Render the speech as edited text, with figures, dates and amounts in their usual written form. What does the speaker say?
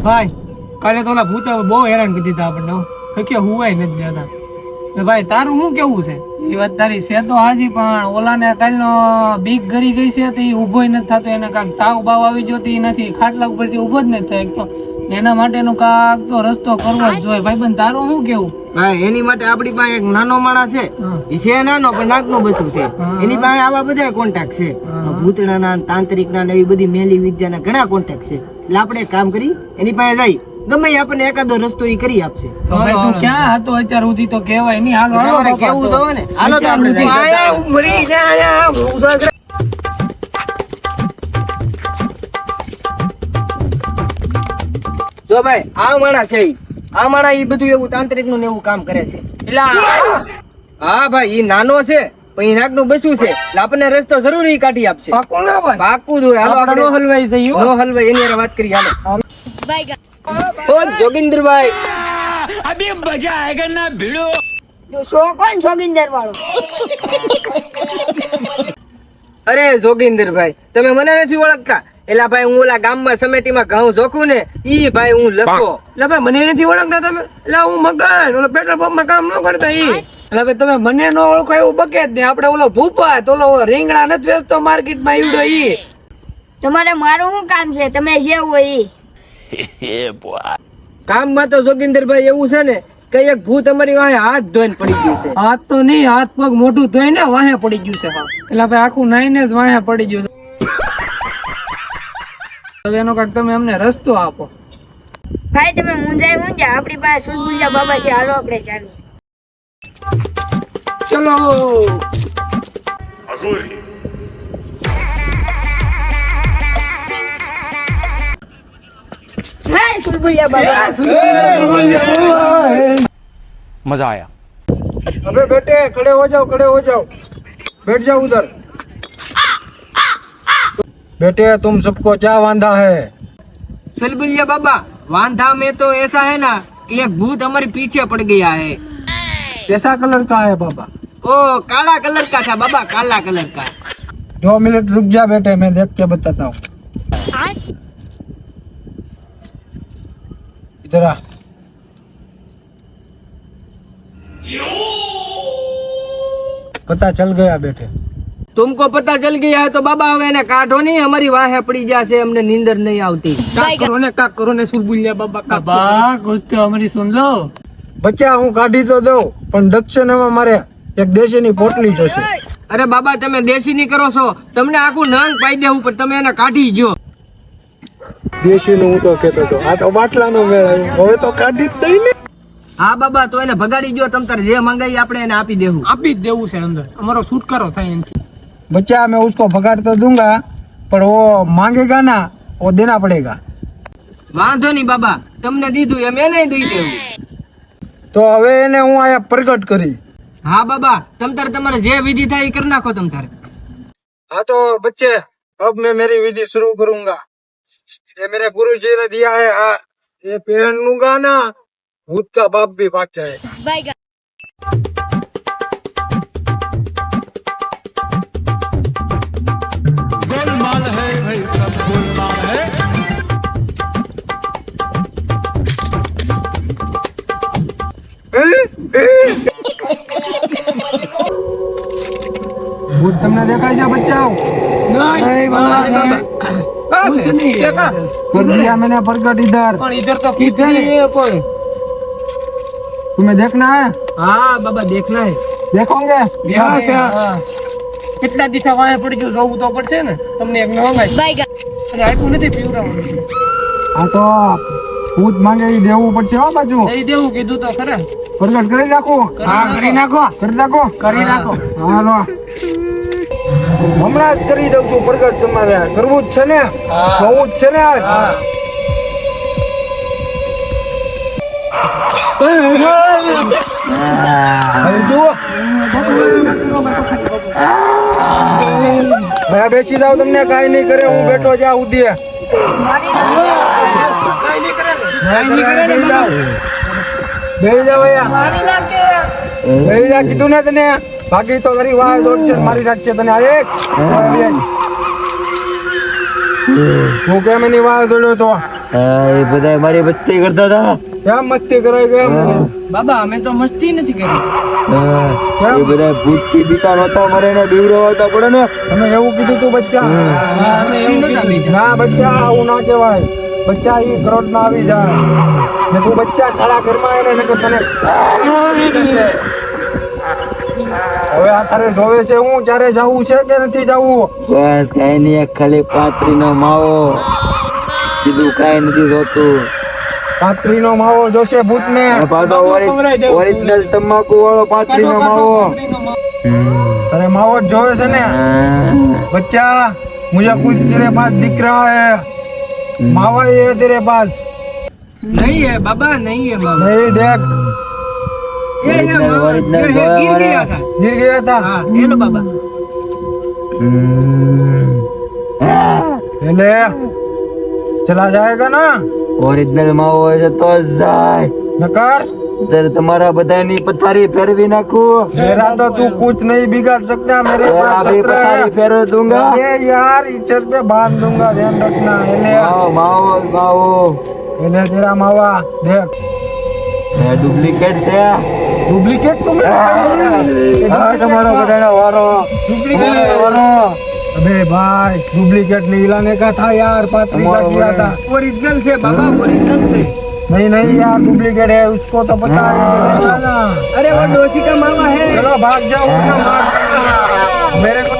ભાઈ કાલે તો ઓલા ભૂતા બહુ હેરાન કરી દીધા આપણને કે હુવાય નથી દેતા ને ભાઈ તારું શું કેવું છે? એ વાત તારી છે તો હાજી, પણ ઓલાને કાલનો બીક ગરી ગઈ છે તો એ ઊભો નથી થતો. એને કાંક તાવ બાવ આવી ગયો તો એ નથી ખાટલા ઉપરથી ઊભો જ નથી થાય. તો એના માટેનો કાંક તો રસ્તો કરવો જ જોઈએ. ભાઈબંધ તારું શું કેવું? ભાઈ એની માટે આપણી પાસે એક નાનો માણસ છે, એ છે નાનો પણ નાકનું બચ્ચું છે. એની પાસે આવા બધા કોન્ટેક્ટ છે, ભૂતડાના, તાંત્રિકના ને એવી બધી મેલી વિદ્યાના ઘણા કોન્ટેક્ટ છે. એટલે આપણે એક કામ કરી એની પાસે જઈ ગમે આપણને એકાદો રસ્તો ઈ કરી આપશે. તો ભાઈ તું ક્યાં હતો અત્યાર સુધી તો કહેવાય નહીં. હાલો તમારે કેવું જોવે ને, હાલો તો આપણે જઈએ. જો ભાઈ આ માણસ છે, આ માણસ ઈ બધું એવું તાંત્રિક નું ને એવું કામ કરે છે. હા ભાઈ ઈ નાનો છે પણ ઈ નાકનું બચ્ચું છે, એટલે આપણને રસ્તો જરૂરી કાઢી આપશે. પાકું જ હોય. હાલો આપણે નો હલવાઈ એની હારે વાત કરી. હાલો ઓ જોગિંદરભાઈ, अभी मजा आएगा ना भिड़ो. કોણ જોગિંદર વાળો? અરે જોગિંદરભાઈ તમે મને નથી ઓળખતા? એલા ભાઈ હું ઓલા ગામમાં સમેટીમાં ઘઉં જોખું ને ઈ ભાઈ હું લખો. એટલે ભાઈ મને નથી ઓળખતા તમે? એટલે હું મકાન ઓલો પેટ્રોલ પંપ માં કામ ન કરતા ઈ. એટલે ભાઈ તમે મને ન ઓળખો એવું બકે જ નહીં. આપણે ઓલો ભૂપત ઓલો રીંગણા નથી વેચતો માર્કેટ માં ઈવડો ઈ. તમારે મારું શું કામ છે? તમે જે હોય ઈ. કામમાં તો જોગિંદરભાઈ એવું છે ને કે એક ભૂત અમારી વાહે હાથ ધોઈને પડી ગયું છે. હાથ તો નહીં, હાથ પગ મોઢું ધોઈને વાહે પડી ગયું છે. હા એટલે ભાઈ આખું નાઈને જ વાયા પડી ગયું છે. હવે એનો કાંક તમે અમને રસ્તો આપો. ભાઈ તમે મુંજાય આપણી પાસે સુરગુલિયા બાબા છે. હાલો આપણે ચાલીએ. ચલો હાય સુરગુલિયા બાબા. मजा आया. अबे बेटे खड़े हो जाओ, खड़े हो जाओ, बैठ जाओ उधर। बेटे तुम सबको क्या वांधा है? सलबुलिया बाबा, वांधा में तो ऐसा है ना कि एक भूत हमारे पीछे पड़ गया है. कैसा कलर का है बाबा? ओ काला कलर का था बाबा, काला कलर का. 2 मिनट रुक जा बेटे, मैं देख के बताता हूँ. इधर आ. पता चल गया बेटे. तुमको पता चल गया है तो बाबा હવે એને કાઢો નહીં, અમારી વાહે પડી જશે, અમને નીંદર નહીં આવતી. કાક કરો ને સુરગુલિયા બાબા. બાબા કુછ તો અમારી સુન લો. બચ્ચા હું કાઢી તો દઉં પણ દક્ષિણમાં મારે એક દેશીની પોટલી જોશે. અરે બાબા તમે દેશી ની કરો છો, તમને આખું નંગ પાઈ દેવું પણ તમે એને કાઢી ગયો. દેશીનું હું તો કહેતો હતો, આ તો બાટલાનો મેળ આવ્યો. હવે તો કાઢી જ દઈ ને. હા બાબા તો એને ભગાડી ગયો. તમ તાર જે મંગાઈ આપણે એને આપી દેવું. આપી જ દેવું છે અંદર, અમારો છુટકારો થાય એનથી. बच्चा मैं उसको भगाड़ तो दूंगा पर वो मांगेगा ना, वो देना पड़ेगा. વાંધો નહીં બાબા, તમને દીધું એમ એને દઈ દેવું. तो હવે એને હું આયા પ્રગટ કરી. હા બાબા તમ તાર તમારે જે વિધિ થાય એ કરી નાખો તમ તારે. हाँ तो बच्चे अब मैं मेरी विधि शुरू करूंगा. ये मेरे गुरुजी ने दिया है, हाँ ये पहन लूंगा ना, भूत का बाप भी भाग जाएगा. गोलमाल है भाई, सब गोलमाल है. ભૂત તમને દેખાય છે બચ્ચાઓ? નહીં બાબા. કા છે? એ કા? कर दिया मैंने प्रगट इधर. પણ ઇધર તો કીધું નહીં પણ. तुम्हें देखना है? હા બાબા દેખના હે. देखोगे? હા. કેટલા દીઠા વાહે પડી ગયું, જોવું તો પડશે ને. તમને એક નવાઈ અરે આપ્યું નથી પીવડાવવાનું. हाँ तो भूत मांगे એ દેવું પડશે હો બાજુ. દઈ દેવું કીધું તો ખરા. પ્રગટ કરી નાખો. હા કરી નાખો. કરી નાખો. કરી નાખો. હાલો હમણાં જ કરી દઉં છું પ્રગટ. તમારે કરવું જ છે ને, જોવું જ છે ને આજ. હવે જુઓ ભાઈ બેસી જાઓ, તમને કાંઈ નહીં કરે, હું બેઠો જ્યાં સુધી. બેસી જાઓ બેસી જા, કીધું ને તને. બાકી તો તારી વાહ દોડશે, મારી રાખશે તને. તું કેમ એની વાહ દોડ્યો તો? એ બધા મારી મસ્તી કરતા હતા. क्या मस्ती कराई गया मैंने? બાબા અમે તો મસ્તી નથી કરી. એ બધા ભૂત થી બીતા નહોતા મરે ને બીવરો હતા પડે ને. તમે એવું કીધું તું બચ્ચા? અમે એવું નતા બીજા. ના બચ્ચા આવું ના કહેવાય. બચ્ચા ઈ ક્રોધ માં આવી જાય ને તું બચ્ચા છાડા ઘરમાં એને નકર તને હવે આ તારે જોવે છે હું ક્યારે જાવું છે કે નથી જાવું? બસ કઈ નહીં, ખાલી પાતરી નો માવો, કીધું કઈ નથી જોતું. પાત્રી નો માવો જોશે ભૂત ને? ઓરિજિનલ તમાકુ વાળો પાતરી નો માવો. તારે માવો જ જોવે છે ને? बच्चा मुझे कुछ तेरे पास दिख रहा है, मावा ये है तेरे पास? નહીં હે બાબા, નહીં હે બાબા. नहीं देख, ये मावा, ये गिर गया था. गिर गया था। हाँ ये लो बाबा. ले चला जाएगा ना? ઓરિજિનલ માવો હોય છે તો જ જાય. नकर ત્યારે તમારા બધાની પથારી ફેરવી નાખું. मेरा तो तू कुछ नहीं बिगाड़ सकता, मेरे तेरा पास भी शस्त्र पथारी है। फेर दूंगा. अरे यार इज्जत पे बांध दूंगा, ध्यान रखना। ले માવો માવો માવો ले तेरा मावा देख। ડુપ્લિકેટ છે. डुप्लीकेट तुम હા, તમારો બધાનો વારો. તમારો વારો. अबे भाई डुप्लीकेट नहीं लाने का था यार, पात्री का किया था। ओरिजिनल से बाबा, ओरिजिनल से. नहीं नहीं यार डुप्लीकेट है, उसको तो पता है ना। अरे वो डोसी का मावा है. चलो भाग जाओ वरना मार देना। मेरे को